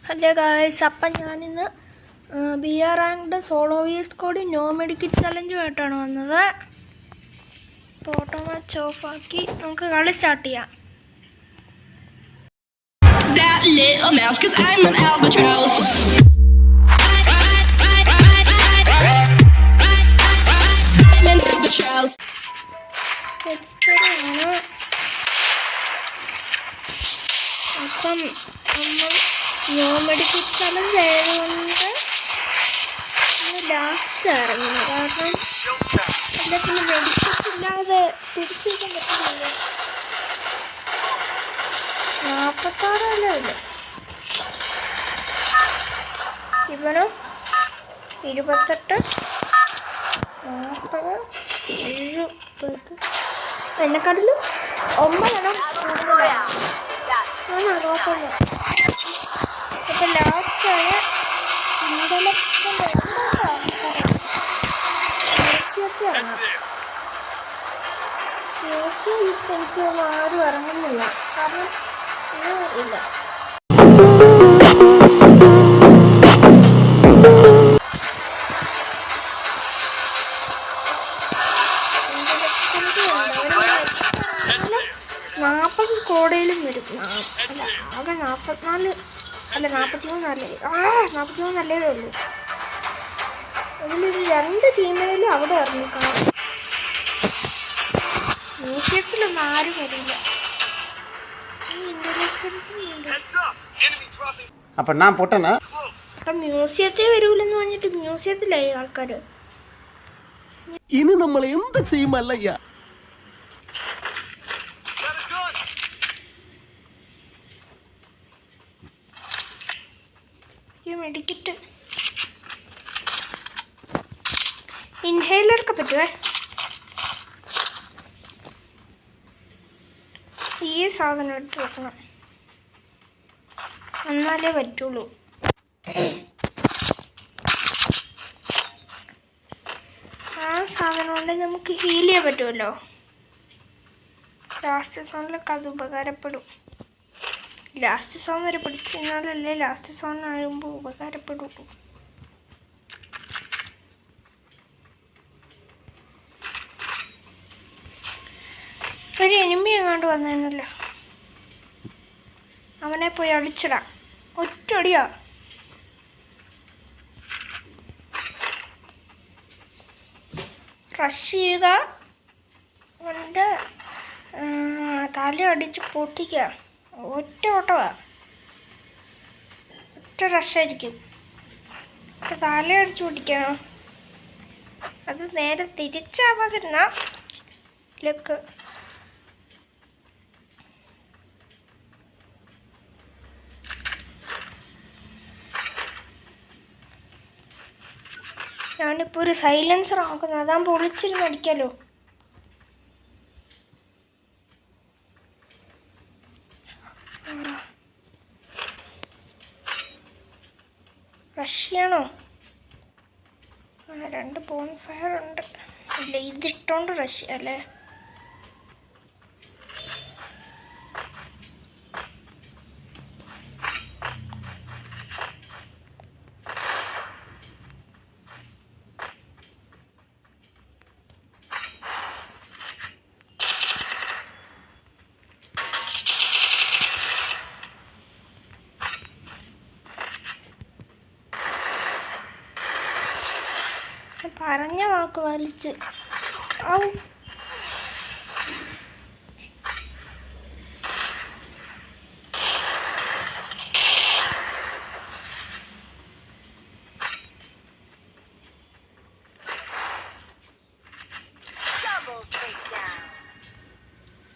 Hello guys, അപ്പം ഞാനിന്ന് B R ranked solo vs code no medkit ചലഞ്ചുമായിട്ടാണ് വന്നത്. ഓട്ടോ മാച്ച് ഓഫാക്കി നമുക്ക് കളി സ്റ്റാർട്ട് ചെയ്യാം. That little mouse, 'cause I'm an albatross. I'm an albatross. അപ്പം നമ്മൾ നോ മെഡിക്കറ്റ് ചലഞ്ച് ആയതുകൊണ്ട് ലാസ്റ്റ് ഇറങ്ങുന്നു. കാരണം എല്ലാത്തിനും മെഡിക്കറ്റ് ഇല്ലാതെ പിടിച്ചു വയ്ക്കാൻ പറ്റുന്നില്ല. 46 ഇല്ല, ഇവനോ 28, 40, 70. എന്നെക്കാട്ടിലും 9 എണ്ണം കൂടുതലാണ്. ആണോ 61. അപ്പം ലാസ്റ്റാണ് ഇൻഡലക്ഷൻ ഇറങ്ങാം. ഇപ്പം എനിക്ക് ആരും ഇറങ്ങുന്നില്ല, കാരണം ഒന്നും അറിയില്ല. നാൽപ്പത് കോടയിലും വരും. അല്ല, ആകെ 44 അല്ല 43 43 ഉള്ളൂ. അതിലൊരു 2 ടീമിലും അവിടെ ഇറങ്ങിക്കണം. മ്യൂസിയത്തിലൊന്നും ആരും വരില്ല. അപ്പം മ്യൂസിയത്തിൽ വരൂലെന്ന് പറഞ്ഞിട്ട് മ്യൂസിയത്തിലായി ആൾക്കാർ. ഇനി നമ്മൾ എന്ത് ചെയ്യുമല്ലയ്യ? മെഡിക്കറ്റ് ഇൻഹേലറൊക്കെ പറ്റുമേ. ഈ സാധനം എടുത്ത് വെക്കണം, എന്നാലേ പറ്റുള്ളൂ. ആ സാധനം കൊണ്ട് നമുക്ക് ഹീൽ ചെയ്യാൻ പറ്റുമല്ലോ. ലാസ്റ്റ് സോണിലൊക്കെ അത് ഉപകാരപ്പെടും. ലാസ്റ്റ് സോൺ വരെ പിടിച്ചു കഴിഞ്ഞാലല്ലേ ലാസ്റ്റ് സോൺ ആകുമ്പോൾ ഉപകാരപ്പെടുള്ളൂ. ഒരു എനിമി എങ്ങാണ്ട് വന്നിരുന്നല്ലോ, അവനെ പോയി അടിച്ചിടാം. ഒറ്റടിയാ. റഷ് ചെയ്യുക, അവൻ്റെ തല അടിച്ച് പൊട്ടിക്കുക. ഒറ്റ ഓട്ടമാ, ഒറ്റ റഷായിരിക്കും. തല അടിച്ച് പൊട്ടിക്കണം. അത് നേരെ തിരിച്ചാവാതിരുന്ന ലക്ക്. ഞാനിപ്പോൾ ഒരു സൈലൻസർ ആക്കുന്നത്, അതാകുമ്പോൾ ഒളിച്ചിരുന്ന് അടിക്കാമല്ലോ. റഷ് ചെയ്യണോ? 2 ബോൺ ഫയർ ഉണ്ട്. ഇല്ല, ഇതിട്ടോണ്ട് റഷ് ചെയ്യാല്ലേ. പറഞ്ഞ വാക്ക് വലിച്ച് ആവും.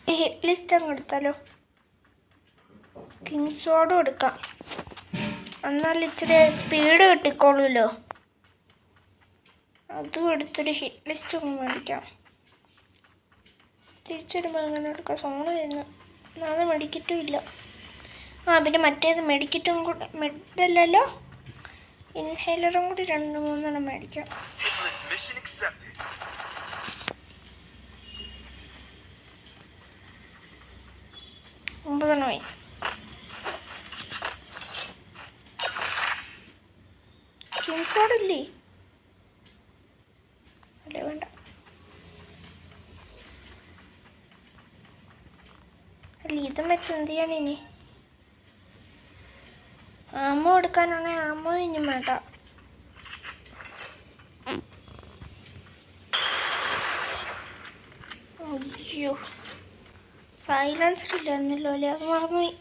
ഹിറ്റ് ലിസ്റ്റ് അങ്ങ് എടുത്താലോ. കിങ് സ്വാഡും എടുക്കാം, എന്നാൽ ഇച്ചിരി സ്പീഡ് കിട്ടിക്കോളൂല്ലോ. അതും എടുത്തൊരു ഹിറ്റ് ലിസ്റ്റ് മേടിക്കാം. തിരിച്ചൊരുമ്പോൾ അങ്ങനെ എടുക്കാം. സോണ് വരുന്നു, അത് മെഡിക്കറ്റും ഇല്ല. പിന്നെ മറ്റേത് മെഡിക്കറ്റും കൂടെ, മെഡല്ലല്ലോ, ഇൻഹേലറും കൂടി 2-3 എണ്ണം മേടിക്കാം. 9 എണ്ണമായി. സൈലൻസോടെ ഇല്ലേ? അല്ലേ വേണ്ട. അല്ല ഇതും വെച്ച് എന്ത് ചെയ്യാൻ ഇനി? ആമോ എടുക്കാനാണെങ്കിൽ ആമോ ഇനി വേണ്ട. അയ്യോ സൈലൻസ്ഡ് ഇല്ലായിരുന്നല്ലോ അല്ലേ? അത് മറന്നുപോയി.